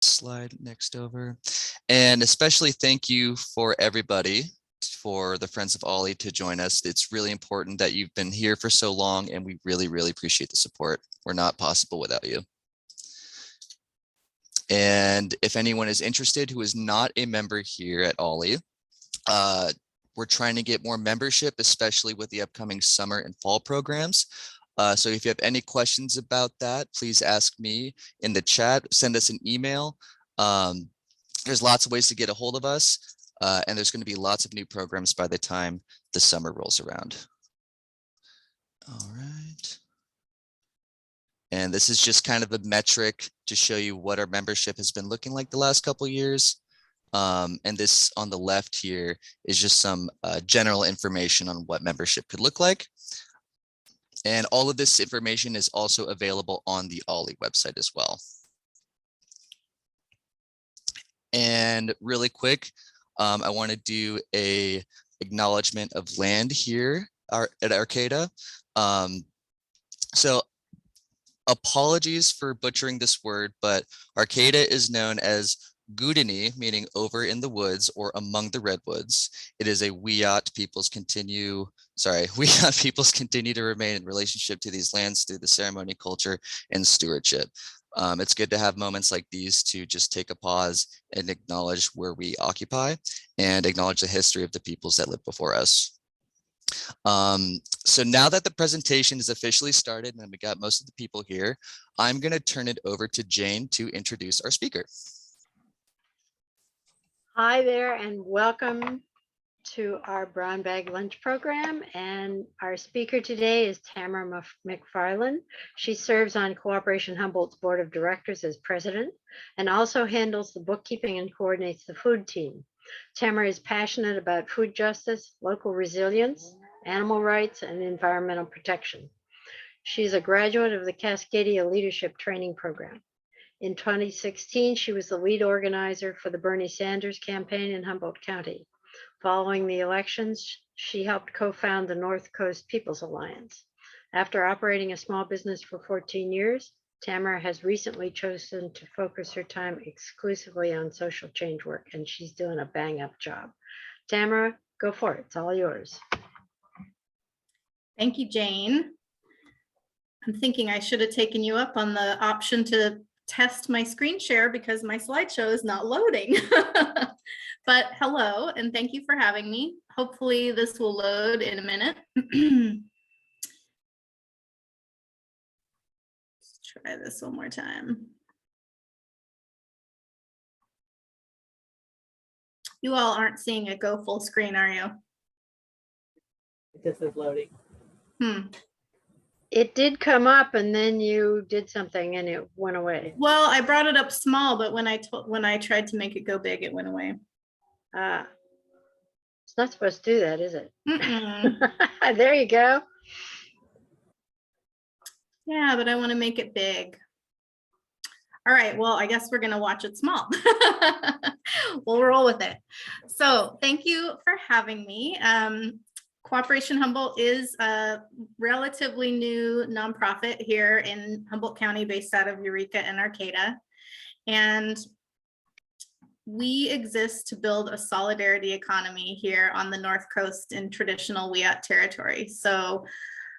Slide next over. And especially thank you for everybody, for the Friends of OLLI to join us. It's really important that you've been here for so long, and we really, really appreciate the support. We're not possible without you. And if anyone is interested who is not a member here at OLLI, we're trying to get more membership, especially with the upcoming summer and fall programs. So if you have any questions about that, please ask me in the chat, send us an email. There's lots of ways to get a hold of us, and there's going to be lots of new programs by the time the summer rolls around. All right. And this is just kind of a metric to show you what our membership has been looking like the last couple of years. And this on the left here is just some general information on what membership could look like. And all of this information is also available on the OLLI website as well. And really quick, I want to do a acknowledgement of land here at Arcata. So apologies for butchering this word, but Arcata is known as Gudini, meaning over in the woods or among the redwoods. It is a Wiyot peoples continue to remain in relationship to these lands through the ceremony, culture, and stewardship. It's good to have moments like these to just take a pause and acknowledge where we occupy and acknowledge the history of the peoples that lived before us. So now that the presentation is officially started and we got most of the people here, I'm going to turn it over to Jane to introduce our speaker. Hi there, and welcome to our Brown Bag Lunch program. And our speaker today is Tamara McFarland. She serves on Cooperation Humboldt's Board of Directors as president and also handles the bookkeeping and coordinates the food team. Tamara is passionate about food justice, local resilience, animal rights, and environmental protection. She is a graduate of the Cascadia Leadership Training Program. In 2016, she was the lead organizer for the Bernie Sanders campaign in Humboldt County. Following the elections, she helped co-found the North Coast People's Alliance. After operating a small business for 14 years, Tamara has recently chosen to focus her time exclusively on social change work, and she's doing a bang-up job. Tamara, go for it. It's all yours. Thank you, Jane. I'm thinking I should have taken you up on the option to test my screen share because my slideshow is not loading. But hello, and thank you for having me. Hopefully this will load in a minute. Let's try this one more time. You all aren't seeing it go full screen, are you? It just is loading. It did come up and then you did something and it went away. Well, I brought it up small, but when I tried to make it go big, it went away. It's not supposed to do that, is it? Mm-mm. There you go. Yeah, but I want to make it big. All right, well, I guess we're going to watch it small. We'll roll with it. So thank you for having me. Cooperation Humboldt is a relatively new nonprofit here in Humboldt County based out of Eureka and Arcata. And we exist to build a solidarity economy here on the North Coast in traditional Wiyot territory. So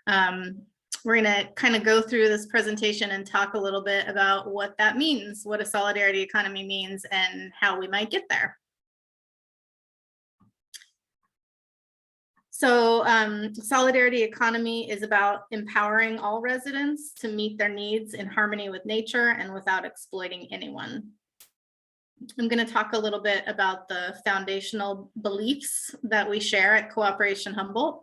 we're going to kind of go through this presentation and talk a little bit about what that means, what a solidarity economy means, and how we might get there. So solidarity economy is about empowering all residents to meet their needs in harmony with nature and without exploiting anyone. I'm going to talk a little bit about the foundational beliefs that we share at Cooperation Humboldt,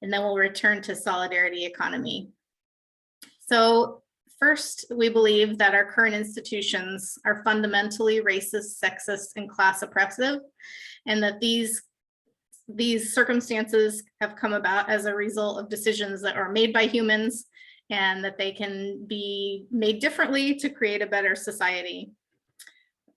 and then we'll return to solidarity economy. So first, we believe that our current institutions are fundamentally racist, sexist, and class oppressive, and that these circumstances have come about as a result of decisions that are made by humans and that they can be made differently to create a better society.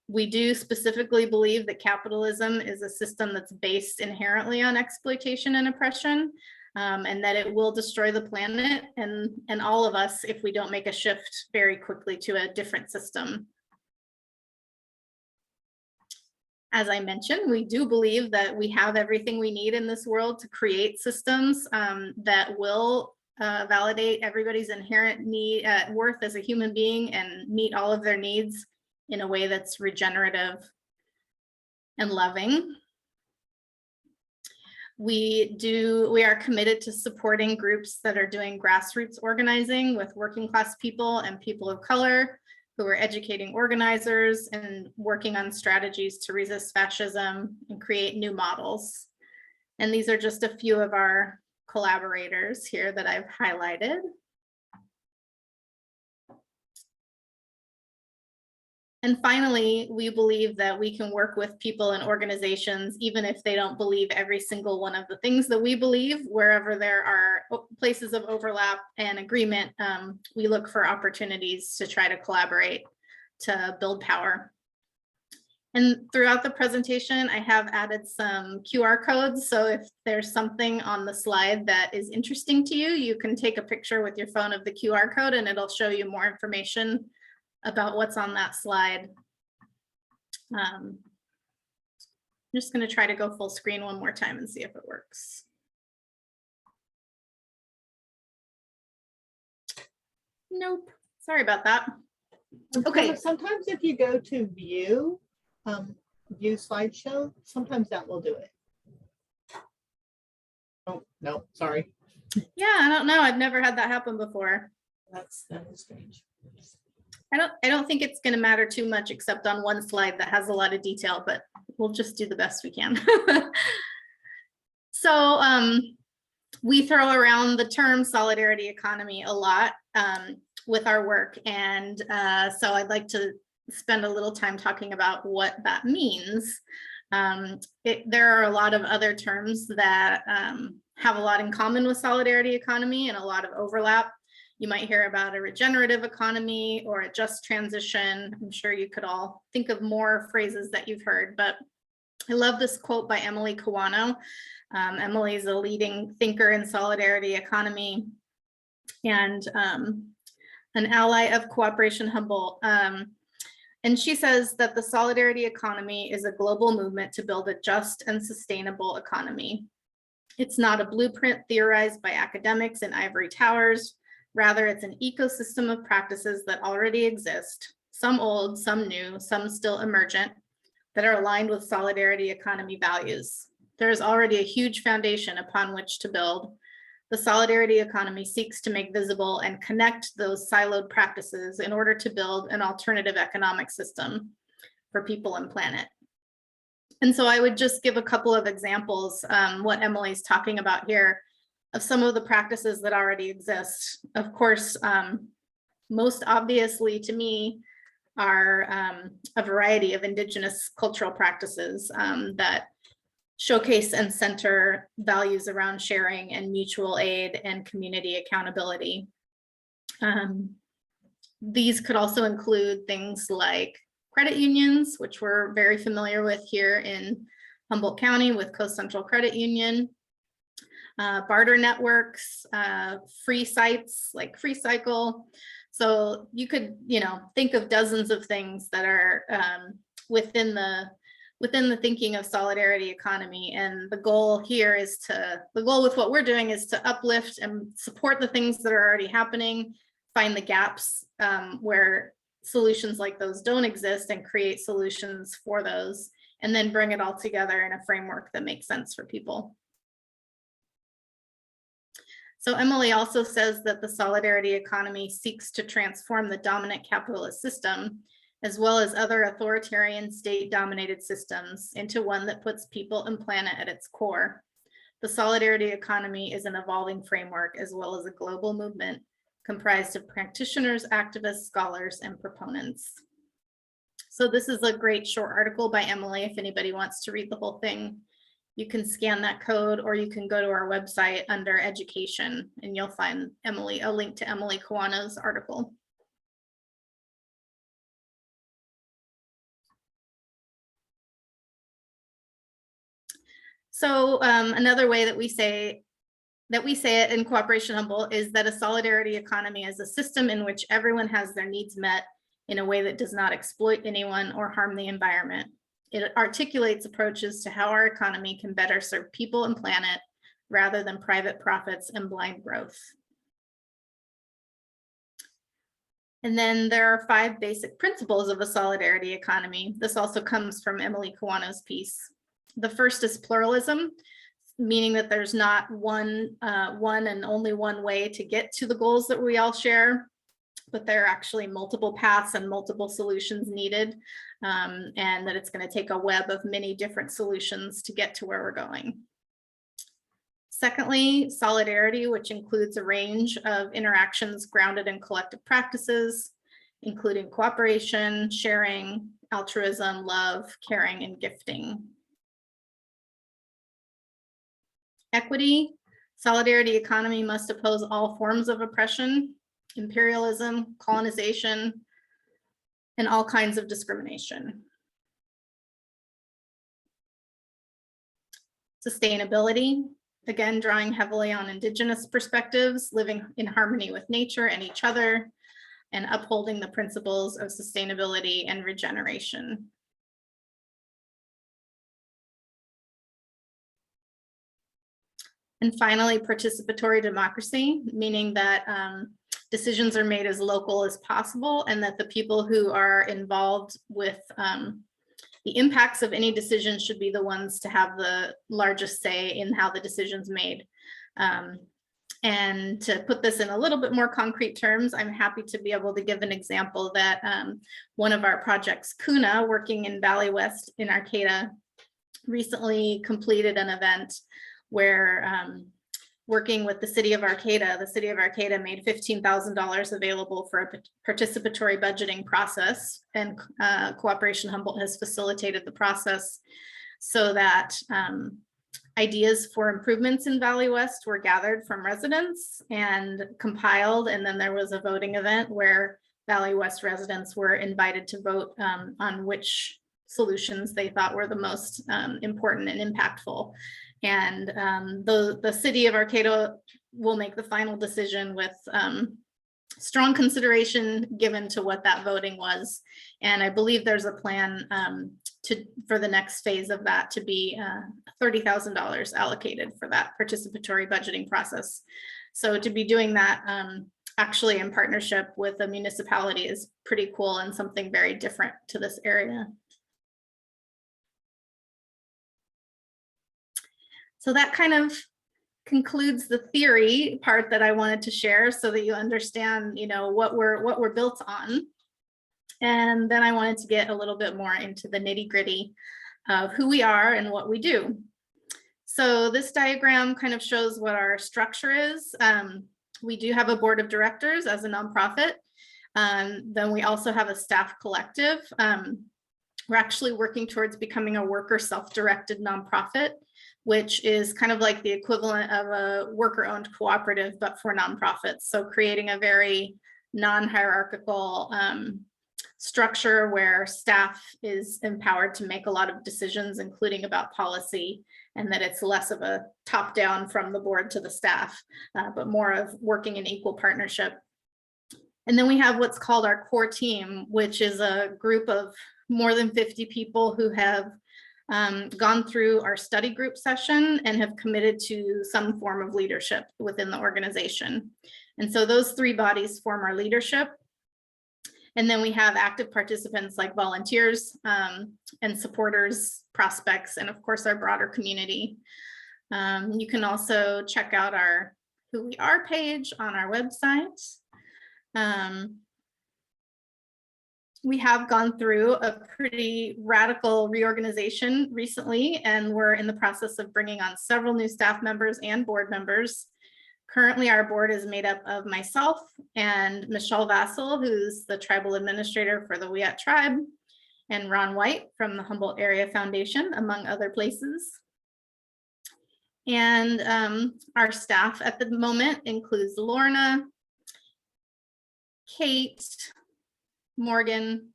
We do specifically believe that capitalism is a system that's based inherently on exploitation and oppression, and that it will destroy the planet and all of us if we don't make a shift very quickly to a different system. As I mentioned, we do believe that we have everything we need in this world to create systems that will validate everybody's inherent need, worth as a human being and meet all of their needs in a way that's regenerative and loving. We are committed to supporting groups that are doing grassroots organizing with working class people and people of color who are educating organizers and working on strategies to resist fascism and create new models. And these are just a few of our collaborators here that I've highlighted. And finally, we believe that we can work with people and organizations, even if they don't believe every single one of the things that we believe. Wherever there are places of overlap and agreement, we look for opportunities to try to collaborate to build power. And throughout the presentation, I have added some QR codes. So if there's something on the slide that is interesting to you, you can take a picture with your phone of the QR code and it'll show you more information about what's on that slide. I'm just going to try to go full screen one more time and see if it works. Nope, sorry about that. Okay. Sometimes if you go to view slideshow, sometimes that will do it. Oh, no, sorry. Yeah, I don't know. I've never had that happen before. That is strange. I don't think it's going to matter too much except on one slide that has a lot of detail, but we'll just do the best we can. So we throw around the term solidarity economy a lot with our work. And so I'd like to spend a little time talking about what that means. There are a lot of other terms that have a lot in common with solidarity economy and a lot of overlap. You might hear about a regenerative economy or a just transition. I'm sure you could all think of more phrases that you've heard, but I love this quote by Emily Kawano. Emily is a leading thinker in solidarity economy and an ally of Cooperation Humboldt. And she says that the solidarity economy is a global movement to build a just and sustainable economy. It's not a blueprint theorized by academics in ivory towers. Rather, it's an ecosystem of practices that already exist, some old, some new, some still emergent, that are aligned with solidarity economy values. There is already a huge foundation upon which to build. The solidarity economy seeks to make visible and connect those siloed practices in order to build an alternative economic system for people and planet. And so I would just give a couple of examples, what Emily's talking about here, of some of the practices that already exist. Of course, most obviously to me are a variety of Indigenous cultural practices that showcase and center values around sharing and mutual aid and community accountability. These could also include things like credit unions, which we're very familiar with here in Humboldt County with Coast Central Credit Union, barter networks, free sites like Free Cycle. So you could, think of dozens of things that are within the thinking of solidarity economy. And the goal here is the goal with what we're doing is to uplift and support the things that are already happening, find the gaps where solutions like those don't exist and create solutions for those, and then bring it all together in a framework that makes sense for people. So Emily also says that the solidarity economy seeks to transform the dominant capitalist system, as well as other authoritarian state-dominated systems, into one that puts people and planet at its core. The solidarity economy is an evolving framework, as well as a global movement comprised of practitioners, activists, scholars, and proponents. So this is a great short article by Emily. If anybody wants to read the whole thing, you can scan that code, or you can go to our website under education, and you'll find a link to Emily Kawano's article. So another way that we say it in Cooperation Humboldt is that a solidarity economy is a system in which everyone has their needs met in a way that does not exploit anyone or harm the environment. It articulates approaches to how our economy can better serve people and planet rather than private profits and blind growth. And then there are 5 basic principles of a solidarity economy. This also comes from Emily Kawano's piece. The first is pluralism, meaning that there's not one and only one way to get to the goals that we all share, but there are actually multiple paths and multiple solutions needed, and that it's going to take a web of many different solutions to get to where we're going. Secondly, solidarity, which includes a range of interactions grounded in collective practices, including cooperation, sharing, altruism, love, caring, and gifting. Equity, solidarity economy must oppose all forms of oppression, imperialism, colonization, and all kinds of discrimination. Sustainability, again, drawing heavily on Indigenous perspectives, living in harmony with nature and each other, and upholding the principles of sustainability and regeneration. And finally, participatory democracy, meaning that decisions are made as local as possible, and that the people who are involved with the impacts of any decision should be the ones to have the largest say in how the decision's made. And to put this in a little bit more concrete terms, I'm happy to be able to give an example that one of our projects, Kuna, working in Valley West in Arcata, recently completed an event where working with the city of Arcata made $15,000 available for a participatory budgeting process, and Cooperation Humboldt has facilitated the process so that ideas for improvements in Valley West were gathered from residents and compiled, and then there was a voting event where Valley West residents were invited to vote on which solutions they thought were the most important and impactful. And the city of Arcata will make the final decision with strong consideration given to what that voting was. And I believe there's a plan for the next phase of that to be $30,000 allocated for that participatory budgeting process. So to be doing that actually in partnership with a municipality is pretty cool and something very different to this area. So that kind of concludes the theory part that I wanted to share so that you understand, what we're built on. And then I wanted to get a little bit more into the nitty-gritty of who we are and what we do. So this diagram kind of shows what our structure is. We do have a board of directors as a nonprofit. Then we also have a staff collective. We're actually working towards becoming a worker self-directed nonprofit, which is kind of like the equivalent of a worker-owned cooperative, but for nonprofits. So creating a very non-hierarchical structure where staff is empowered to make a lot of decisions, including about policy, and that it's less of a top-down from the board to the staff, but more of working in equal partnership. And then we have what's called our core team, which is a group of more than 50 people who have gone through our study group session and have committed to some form of leadership within the organization. And so those 3 bodies form our leadership. And then we have active participants like volunteers and supporters, prospects, and of course our broader community. You can also check out our Who We Are page on our website. We have gone through a pretty radical reorganization recently, and we're in the process of bringing on several new staff members and board members. Currently, our board is made up of myself and Michelle Vassell, who's the tribal administrator for the Wiyat tribe, and Ron White from the Humboldt Area Foundation, among other places. And our staff at the moment includes Lorna, Kate, Morgan,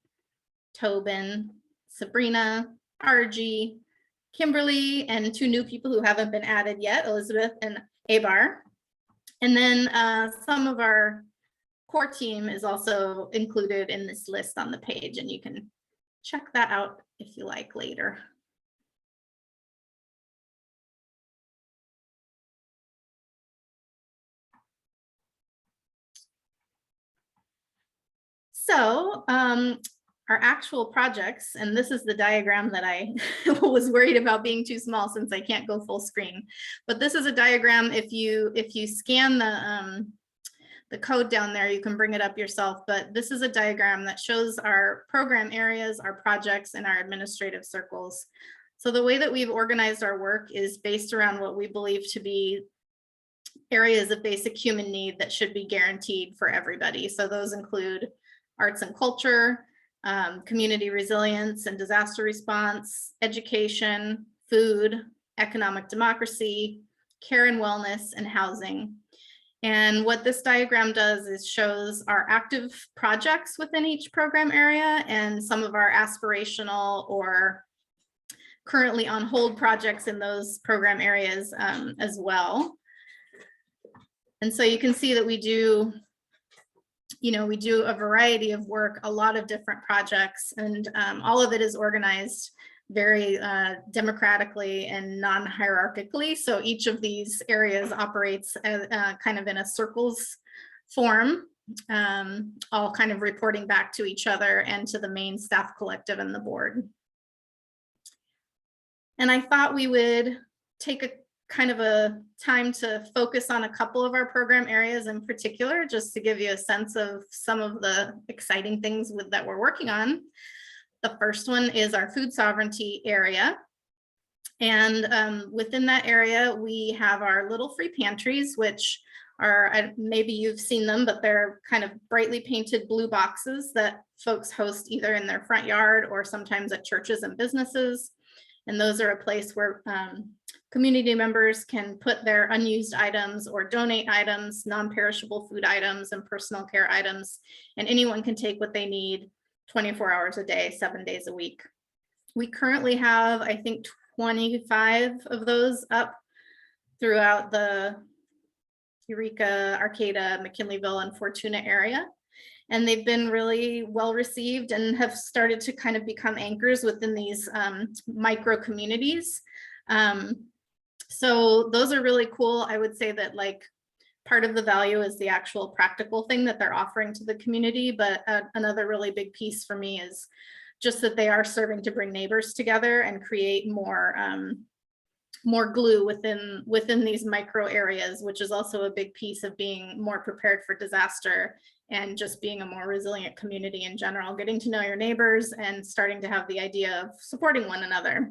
Tobin, Sabrina, Argy, Kimberly, and 2 new people who haven't been added yet, Elizabeth and Abar. And then some of our core team is also included in this list on the page, and you can check that out if you like later. So our actual projects, and this is the diagram that I was worried about being too small since I can't go full screen. But this is a diagram. If you scan the code down there, you can bring it up yourself. But this is a diagram that shows our program areas, our projects, and our administrative circles. So the way that we've organized our work is based around what we believe to be areas of basic human need that should be guaranteed for everybody. So those include arts and culture, community resilience and disaster response, education, food, economic democracy, care and wellness, and housing. And what this diagram does is shows our active projects within each program area and some of our aspirational or currently on hold projects in those program areas as well. And so you can see that we do a variety of work, a lot of different projects, and all of it is organized very democratically and non-hierarchically. So each of these areas operates as, kind of in a circles form, all kind of reporting back to each other and to the main staff collective and the board. And I thought we would take a kind of a time to focus on a couple of our program areas in particular, just to give you a sense of some of the exciting things that we're working on. The first one is our food sovereignty area. And within that area, we have our little free pantries, which are, maybe you've seen them, but they're kind of brightly painted blue boxes that folks host either in their front yard or sometimes at churches and businesses. And those are a place where community members can put their unused items or donate items, non-perishable food items and personal care items, and anyone can take what they need 24 hours a day, 7 days a week. We currently have, I think, 25 of those up throughout the Eureka, Arcata, McKinleyville, and Fortuna area. And they've been really well received and have started to kind of become anchors within these micro communities. So those are really cool. I would say that like part of the value is the actual practical thing that they're offering to the community. But another really big piece for me is just that they are serving to bring neighbors together and create more glue within these micro areas, which is also a big piece of being more prepared for disaster and just being a more resilient community in general, getting to know your neighbors and starting to have the idea of supporting one another.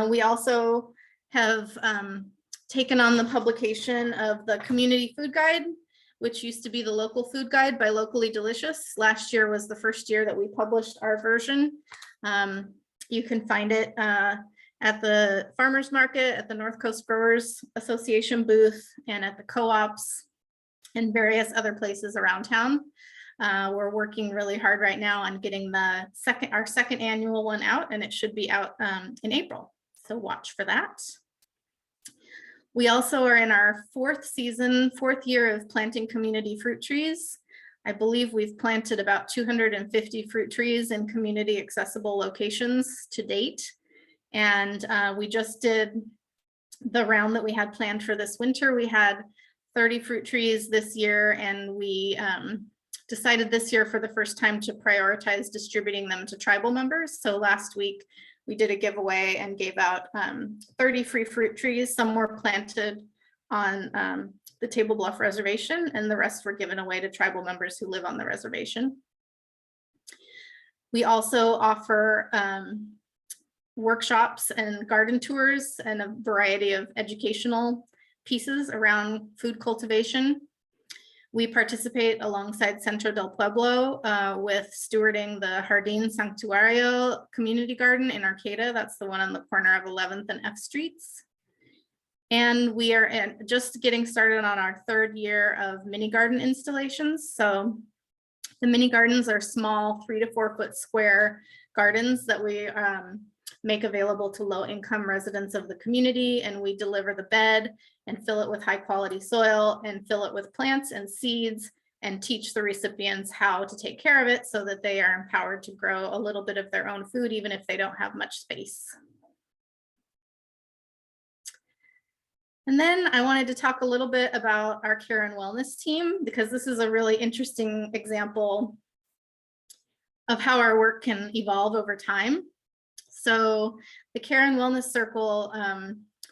We also have taken on the publication of the Community Food Guide, which used to be the Local Food Guide by Locally Delicious. Last year was the first year that we published our version. You can find it at the farmers market, at the North Coast Growers Association booth, and at the co-ops and various other places around town. We're working really hard right now on getting our second annual one out, and it should be out in April. So watch for that. We also are in our fourth year of planting community fruit trees. I believe we've planted about 250 fruit trees in community accessible locations to date. And we just did the round that we had planned for this winter. We had 30 fruit trees this year, and we decided this year for the first time to prioritize distributing them to tribal members. So last week we did a giveaway and gave out 30 free fruit trees. Some were planted on the Table Bluff Reservation, and the rest were given away to tribal members who live on the reservation. We also offer workshops and garden tours and a variety of educational pieces around food cultivation. We participate alongside Centro del Pueblo with stewarding the Jardín Sanctuario community garden in Arcata. That's the one on the corner of 11th and F Streets. And we are just getting started on our third year of mini garden installations. So the mini gardens are small 3 to 4 foot square gardens that we make available to low-income residents of the community, and we deliver the bed and fill it with high-quality soil and fill it with plants and seeds and teach the recipients how to take care of it so that they are empowered to grow a little bit of their own food, even if they don't have much space. And then I wanted to talk a little bit about our care and wellness team, because this is a really interesting example of how our work can evolve over time. So the Care and Wellness Circle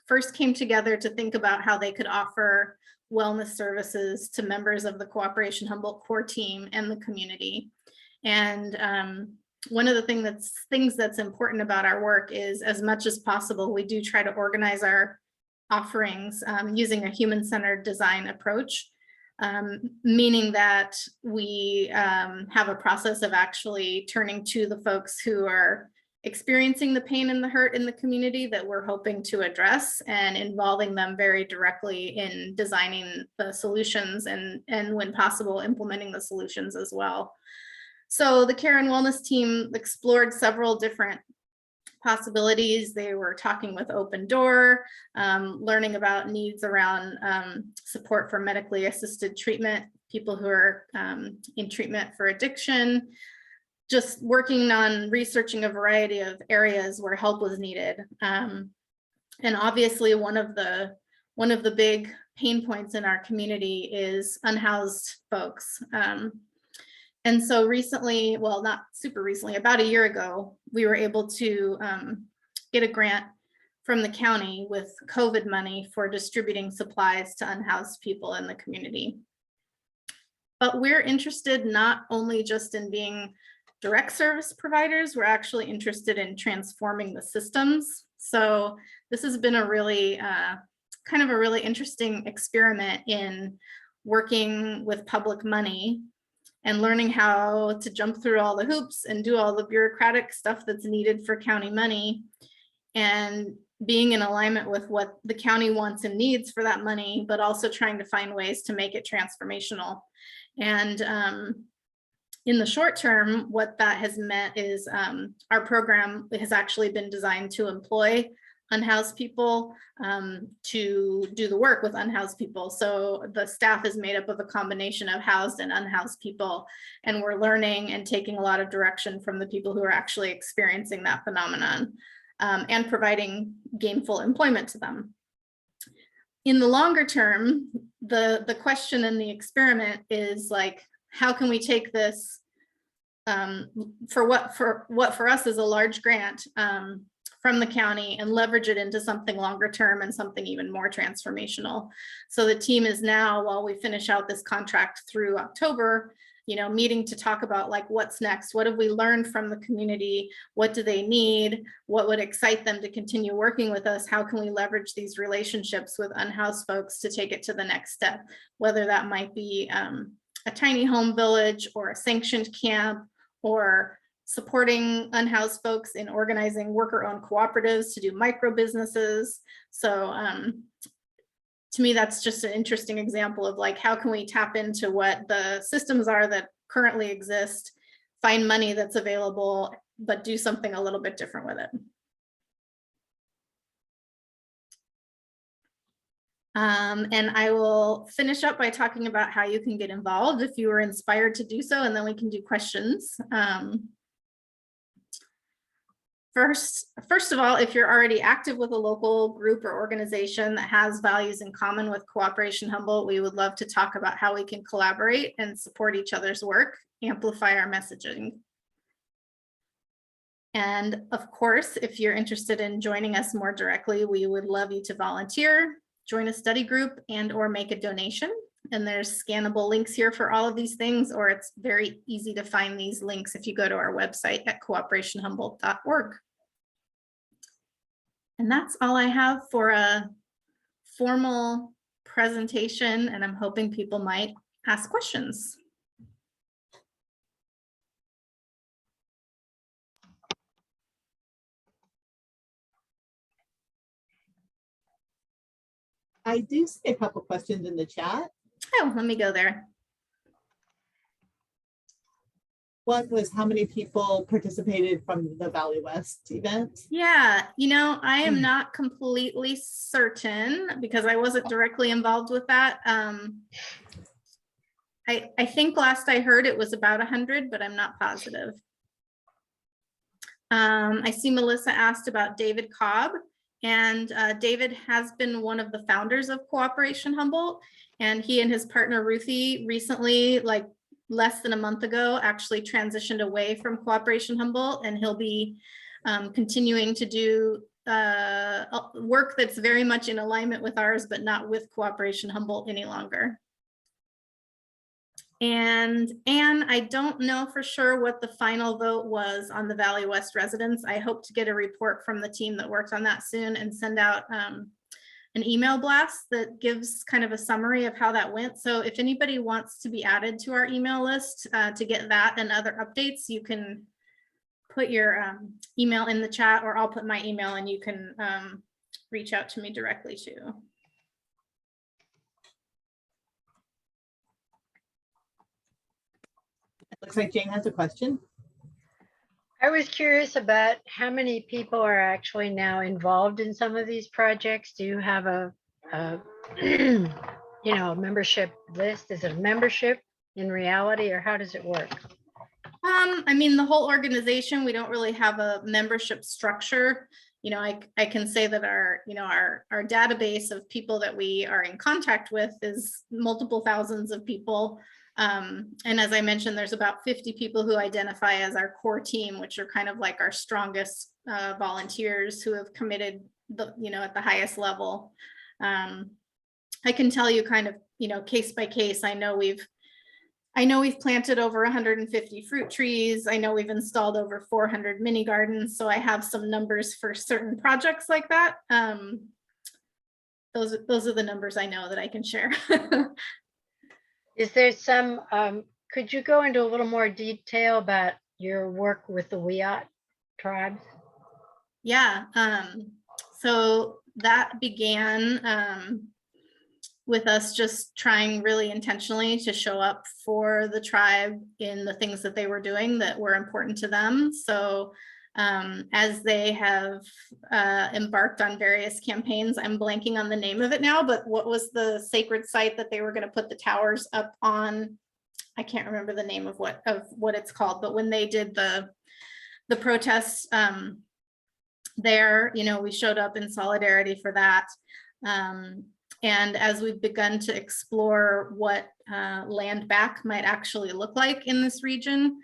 first came together to think about how they could offer wellness services to members of the Cooperation Humboldt core team and the community. And one of the things that's important about our work is, as much as possible, we do try to organize our offerings using a human-centered design approach, meaning that we have a process of actually turning to the folks who are experiencing the pain and the hurt in the community that we're hoping to address, and involving them very directly in designing the solutions and when possible, implementing the solutions as well. So the Care and Wellness team explored several different possibilities. They were talking with Open Door, learning about needs around support for medically assisted treatment, people who are in treatment for addiction, just working on researching a variety of areas where help was needed. And obviously one of the big pain points in our community is unhoused folks. And so recently, well, not super recently, about a year ago, we were able to get a grant from the county with COVID money for distributing supplies to unhoused people in the community. But we're interested not only just in being direct service providers, we're actually interested in transforming the systems. So this has been a really kind of a really interesting experiment in working with public money and learning how to jump through all the hoops and do all the bureaucratic stuff that's needed for county money, and being in alignment with what the county wants and needs for that money, but also trying to find ways to make it transformational. And in the short term, what that has meant is our program has actually been designed to employ unhoused people to do the work with unhoused people. So the staff is made up of a combination of housed and unhoused people, and we're learning and taking a lot of direction from the people who are actually experiencing that phenomenon, and providing gainful employment to them. In the longer term, the question in the experiment is like, how can we take this for what for us is a large grant from the county and leverage it into something longer term and something even more transformational. So the team is now, while we finish out this contract through October, meeting to talk about like, what's next? What have we learned from the community? What do they need? What would excite them to continue working with us? How can we leverage these relationships with unhoused folks to take it to the next step? Whether that might be a tiny home village or a sanctioned camp, or supporting unhoused folks in organizing worker-owned cooperatives to do micro businesses. So to me, that's just an interesting example of like, how can we tap into what the systems are that currently exist, find money that's available, but do something a little bit different with it. And I will finish up by talking about how you can get involved if you were inspired to do so, and then we can do questions. First of all, if you're already active with a local group or organization that has values in common with Cooperation Humboldt, we would love to talk about how we can collaborate and support each other's work, amplify our messaging. And of course, if you're interested in joining us more directly, we would love you to volunteer, join a study group, and or make a donation. And there's scannable links here for all of these things, or it's very easy to find these links if you go to our website at cooperationhumboldt.org. And that's all I have for a formal presentation, and I'm hoping people might ask questions. I do see a couple questions in the chat. Oh, let me go there. One was how many people participated from the Valley West event? Yeah, I am not completely certain because I wasn't directly involved with that. I think last I heard it was about 100, but I'm not positive. I see Melissa asked about David Cobb, and David has been one of the founders of Cooperation Humboldt, and he and his partner Ruthie recently, like less than a month ago, actually transitioned away from Cooperation Humboldt, and he'll be continuing to do work that's very much in alignment with ours, but not with Cooperation Humboldt any longer. And I don't know for sure what the final vote was on the Valley West residents. I hope to get a report from the team that worked on that soon and send out an email blast that gives kind of a summary of how that went. So if anybody wants to be added to our email list to get that and other updates, you can put your email in the chat, or I'll put my email and you can reach out to me directly too. Looks like Jane has a question. I was curious about how many people are actually now involved in some of these projects. Do you have a you know, a membership list? Is it a membership in reality, or how does it work? I mean, the whole organization, we don't really have a membership structure. You know, I can say that our, you know, our database of people that we are in contact with is multiple thousands of people. And as I mentioned, there's about 50 people who identify as our core team, which are kind of like our strongest volunteers who have committed, you know, at the highest level. I can tell you kind of, you know, case by case. I know we've planted over 150 fruit trees. I know we've installed over 400 mini gardens. So I have some numbers for certain projects like that. Those are the numbers I know that I can share. Is there some, could you go into a little more detail about your work with the Wiyot tribes? Yeah, so that began with us just trying really intentionally to show up for the tribe in the things that they were doing that were important to them. So as they have embarked on various campaigns, I'm blanking on the name of it now, but what was the sacred site that they were going to put the towers up on? I can't remember the name of what it's called, but when they did the protests there, you know, we showed up in solidarity for that. And as we've begun to explore what land back might actually look like in this region,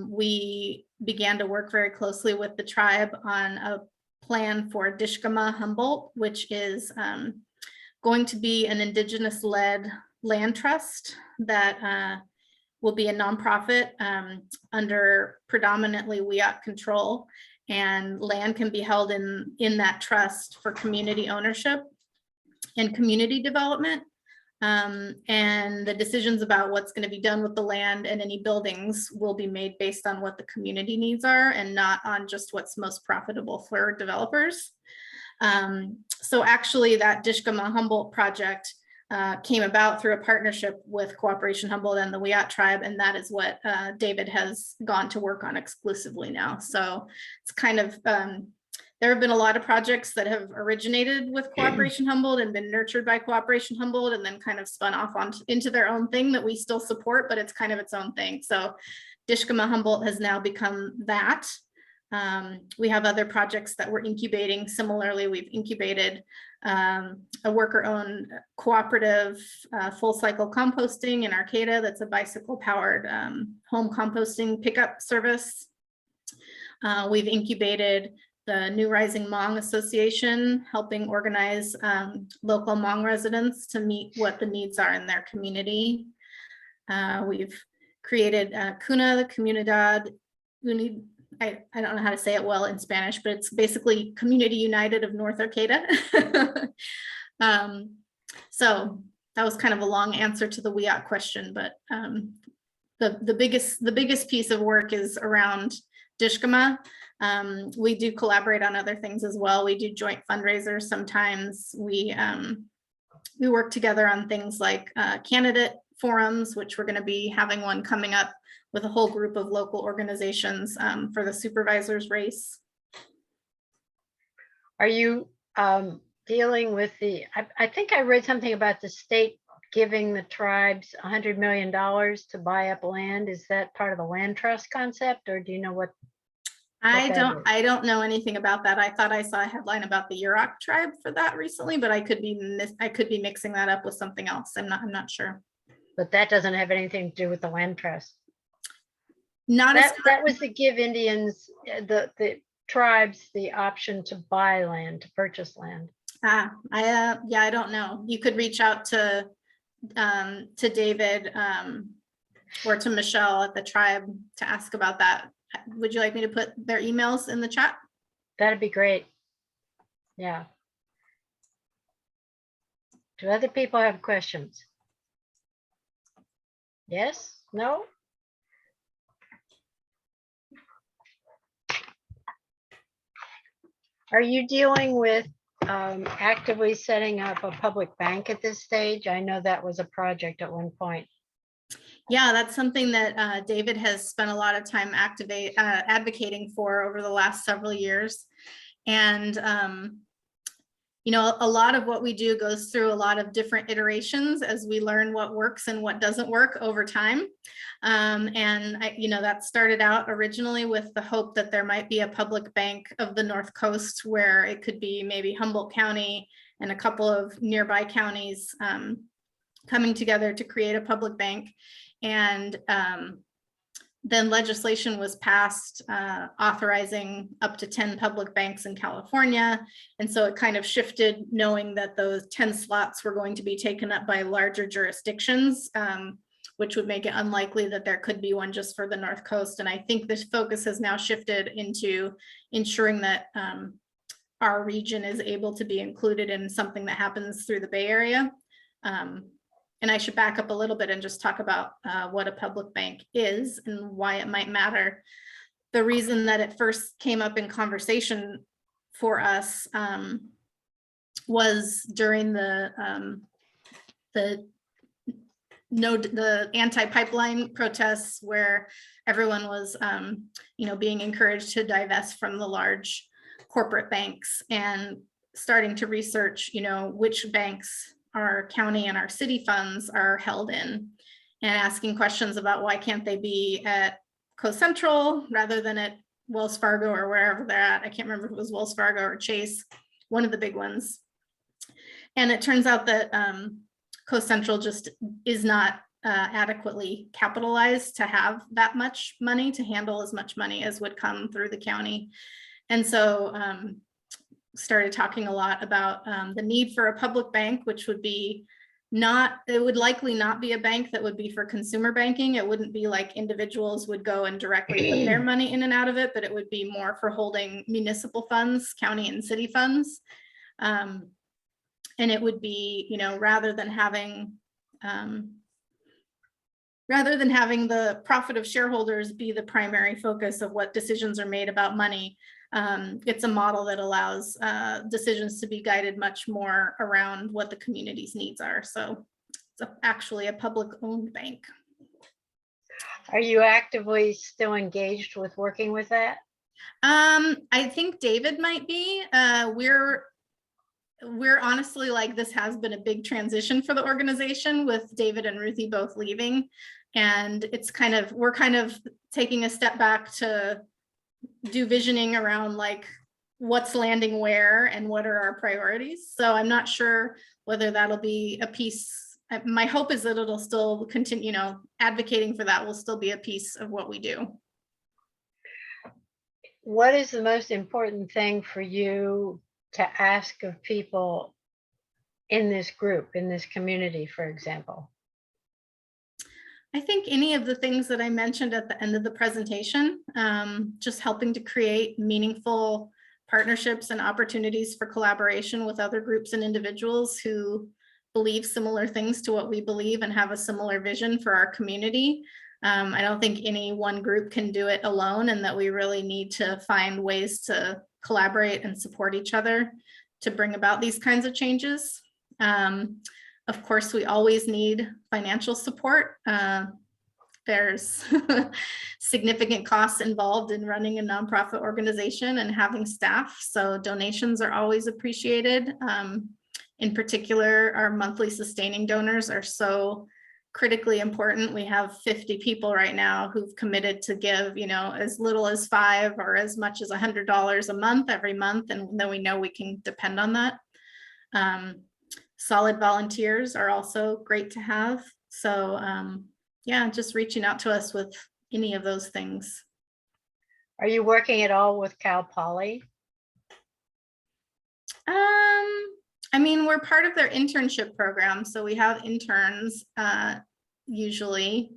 we began to work very closely with the tribe on a plan for Dishkama Humboldt, which is going to be an Indigenous-led land trust that will be a nonprofit under predominantly Wiyot control, and land can be held in that trust for community ownership and community development. And the decisions about what's going to be done with the land and any buildings will be made based on what the community needs are and not on just what's most profitable for developers. So actually that Dishkama Humboldt project came about through a partnership with Cooperation Humboldt and the Wiyot tribe, and that is what David has gone to work on exclusively now. So it's kind of, there have been a lot of projects that have originated with Cooperation Humboldt and been nurtured by Cooperation Humboldt and then kind of spun off into their own thing that we still support, but it's kind of its own thing. So Dishkama Humboldt has now become that. We have other projects that we're incubating. Similarly, we've incubated a worker-owned cooperative full cycle composting in Arcata. That's a bicycle powered home composting pickup service. We've incubated the New Rising Hmong Association, helping organize local Hmong residents to meet what the needs are in their community. We've created CUNA, the Comunidad Unida. I don't know how to say it well in Spanish, but it's basically Community United of North Arcata. So that was kind of a long answer to the Wiyot question, but the biggest piece of work is around Dishkama. We do collaborate on other things as well. We do joint fundraisers sometimes. We work together on things like candidate forums, which we're going to be having one coming up with a whole group of local organizations for the supervisor's race. Are you dealing with the, I think I read something about the state giving the tribes $100 million to buy up land? Is that part of the land trust concept, or do you know what? I that don't know anything about that. I thought I saw a headline about the Eureka tribe for that recently, but I could be mixing that up with something else. I'm not sure. But that doesn't have anything to do with the land trust. Not as That was to give Indians, the tribes, the option to buy land, to purchase land. yeah, I don't know. You could reach out to David or to Michelle at the tribe to ask about that. Would you like me to put their emails in the chat? That'd be great. Yeah. Do other people have questions? Yes? No? Are you dealing with actively setting up a public bank at this stage? I know that was a project at one point. Yeah, that's something that David has spent a lot of time advocating for over the last several years. And, you know, a lot of what we do goes through a lot of different iterations as we learn what works and what doesn't work over time. You know, that started out originally with the hope that there might be a public bank of the North Coast, where it could be maybe Humboldt County and a couple of nearby counties coming together to create a public bank. And then legislation was passed authorizing up to 10 public banks in California. And so it kind of shifted, knowing that those 10 slots were going to be taken up by larger jurisdictions, which would make it unlikely that there could be one just for the North Coast. And I think this focus has now shifted into ensuring that our region is able to be included in something that happens through the Bay Area. And I should back up a little bit and just talk about what a public bank is and why it might matter. The reason that it first came up in conversation for us was during the anti-pipeline protests, where everyone was you know, being encouraged to divest from the large corporate banks, and starting to research, you know, which banks our county and our city funds are held in, and asking questions about why can't they be at Coast Central rather than at Wells Fargo or wherever they're at. I can't remember if it was Wells Fargo or Chase, one of the big ones. And it turns out that Coast Central just is not adequately capitalized to have that much money, to handle as much money as would come through the county. And so started talking a lot about the need for a public bank, which would be it would likely not be a bank that would be for consumer banking. It wouldn't be like individuals would go and directly put their money in and out of it, but it would be more for holding municipal funds, county and city funds. And it would be, you know, rather than having the profit of shareholders be the primary focus of what decisions are made about money, it's a model that allows decisions to be guided much more around what the community's needs are. So it's actually a public owned bank. Are you actively still engaged with working with that? I think David might be. We're honestly, like, this has been a big transition for the organization, with David and Ruthie both leaving. And it's we're kind of taking a step back to do visioning around, like, what's landing where and what are our priorities. So I'm not sure whether that'll be a piece. My hope is that it'll still continue, you know, advocating for that will still be a piece of what we do. What is the most important thing for you to ask of people in this group, in this community, for example? I think any of the things that I mentioned at the end of the presentation, just helping to create meaningful partnerships and opportunities for collaboration with other groups and individuals who believe similar things to what we believe and have a similar vision for our community. I don't think any one group can do it alone, and that we really need to find ways to collaborate and support each other to bring about these kinds of changes. Of course, we always need financial support. There's significant costs involved in running a nonprofit organization and having staff, so donations are always appreciated. In particular, our monthly sustaining donors are so critically important. We have 50 people right now who've committed to give, as little as $5 or as much as $100 a month every month, and then we know we can depend on that. Solid volunteers are also great to have. So yeah, just reaching out to us with any of those things. Are you working at all with Cal Poly? I mean, we're part of their internship program, so we have interns usually.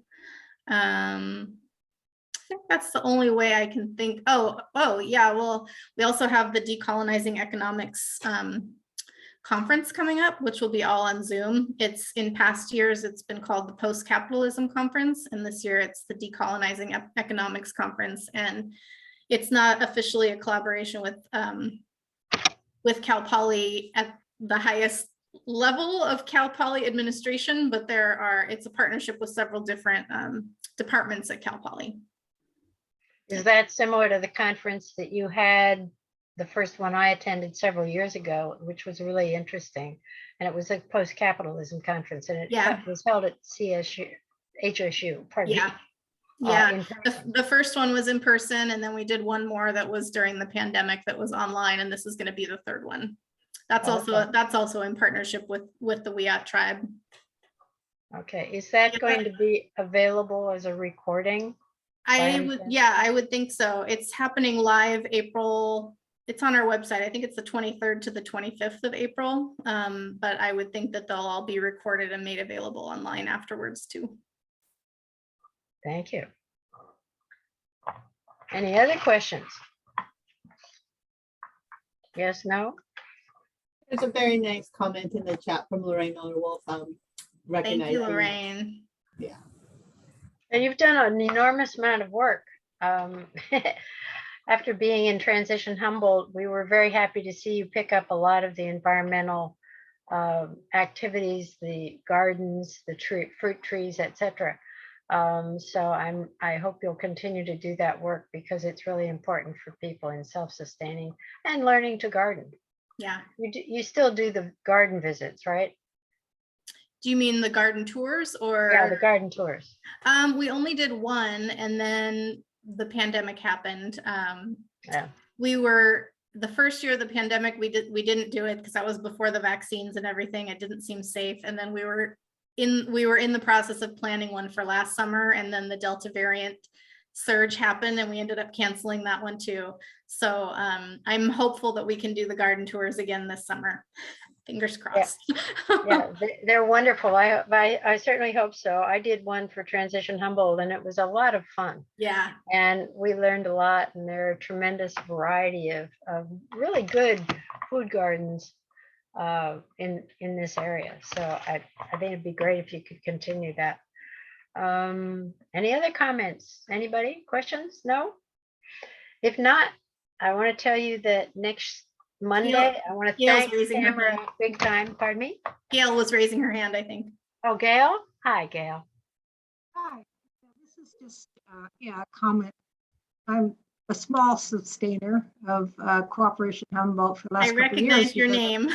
I think that's the only way I can think. Oh yeah, well, we also have the Decolonizing Economics conference coming up, which will be all on Zoom. It's in past years, it's been called the Post-Capitalism Conference, and this year it's the Decolonizing Economics Conference. And it's not officially a collaboration with Cal Poly at the highest level of Cal Poly administration, but it's a partnership with several different departments at Cal Poly. Is that similar to the conference that you had, the first one I attended several years ago, which was really interesting? And it was a post-capitalism conference, and it was held at HSU, pardon me. Yeah, the first one was in person, and then we did one more that was during the pandemic that was online, and this is going to be the third one. That's also in partnership with the Wiyot tribe. Okay, is that going to be available as a recording? I would think so. It's happening live April. It's on our website. I think it's the 23rd to the 25th of April. But I would think that they'll all be recorded and made available online afterwards too. Thank you. Any other questions? Yes, no? There's a very nice comment in the chat from Lorraine Miller-Wolf. Thank you, Lorraine. Yeah. And you've done an enormous amount of work. After being in Transition Humboldt, we were very happy to see you pick up a lot of the environmental activities, the gardens, the fruit trees, etc. So I hope you'll continue to do that work, because it's really important for people in self-sustaining and learning to garden. Yeah. You still do the garden visits, right? Do you mean the garden tours or? Yeah, the garden tours. We only did one, and then the pandemic happened. Yeah. The first year of the pandemic, we didn't do it because that was before the vaccines and everything. It didn't seem safe. And then we were in the process of planning one for last summer, and then the Delta variant surge happened, and we ended up canceling that one too. So I'm hopeful that we can do the garden tours again this summer. Fingers crossed. Yeah, they're wonderful. I certainly hope so. I did one for Transition Humboldt, and it was a lot of fun. Yeah. And we learned a lot, and there are a tremendous variety of really good food gardens in this area. So I think it'd be great if you could continue that. Any other comments? Anybody? Questions? No? If not, I want to tell you that next Monday, I want to thank Tamara big time. Pardon me? Gail was raising her hand, I think. Oh, Gail? Hi, Gail. Hi, this is just a comment. I'm a small sustainer of Cooperation Humboldt for the last couple of years. I recognize your name.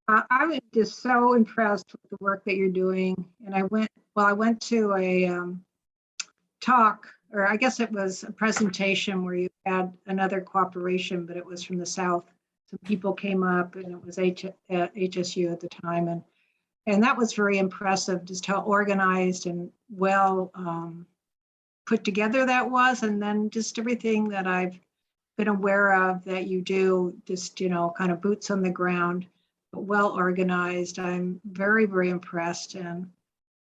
I was just so impressed with the work that you're doing. And I went to a talk, or I guess it was a presentation where you had another cooperation, but it was from the South. Some people came up, and it was HSU at the time. And that was very impressive, just how organized and well put together that was. And then just everything that I've been aware of that you do, just, kind of boots on the ground, but well organized. I'm very, very impressed. And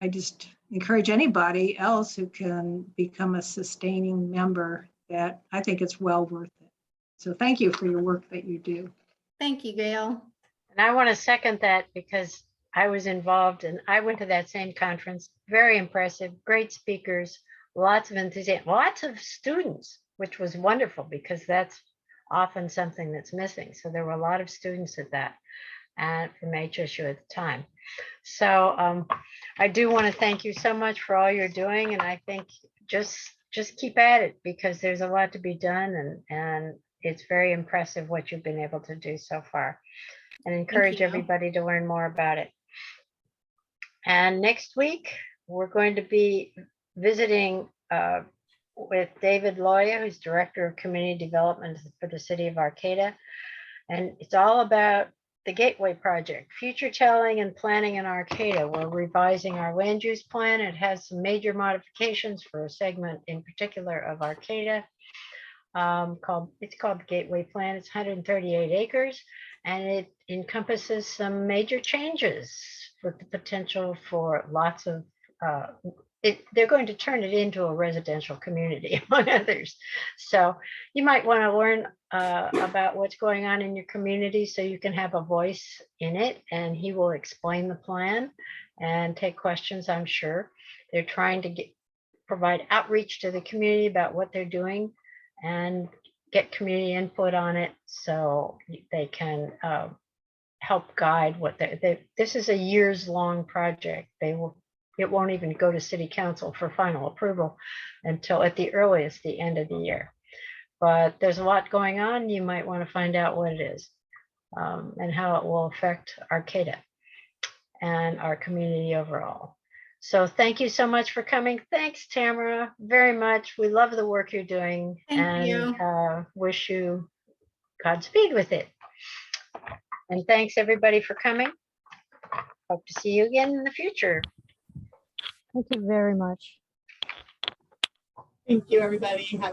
I just encourage anybody else who can become a sustaining member, that I think it's well worth it. So thank you for your work that you do. Thank you, Gail. And I want to second that, because I was involved, and I went to that same conference. Very impressive, great speakers, lots of enthusiasm, lots of students, which was wonderful, because that's often something that's missing. So there were a lot of students at that, and from HSU at the time. So I do want to thank you so much for all you're doing, and I think just keep at it, because there's a lot to be done, and it's very impressive what you've been able to do so far, and encourage you. everybody to learn more about it. And next week, we're going to be visiting with David Loya, who's Director of Community Development for the City of Arcata. And it's all about the Gateway Project, future telling and planning in Arcata. We're revising our land use plan. It has some major modifications for a segment in particular of Arcata. It's called the Gateway Plan. It's 138 acres, and it encompasses some major changes with the potential for lots of, they're going to turn it into a residential community, among others. So you might want to learn about what's going on in your community so you can have a voice in it, and he will explain the plan and take questions, I'm sure. They're trying to provide outreach to the community about what they're doing and get community input on it so they can help guide what this is a years-long project. It won't even go to city council for final approval until at the earliest the end of the year. But there's a lot going on. You might want to find out what it is and how it will affect Arcata and our community overall. So thank you so much for coming. Thanks, Tamara, very much. We love the work you're doing. Thank you. Wish you Godspeed with it. And thanks everybody for coming. Hope to see you again in the future. Thank you very much. Thank you, everybody. Have a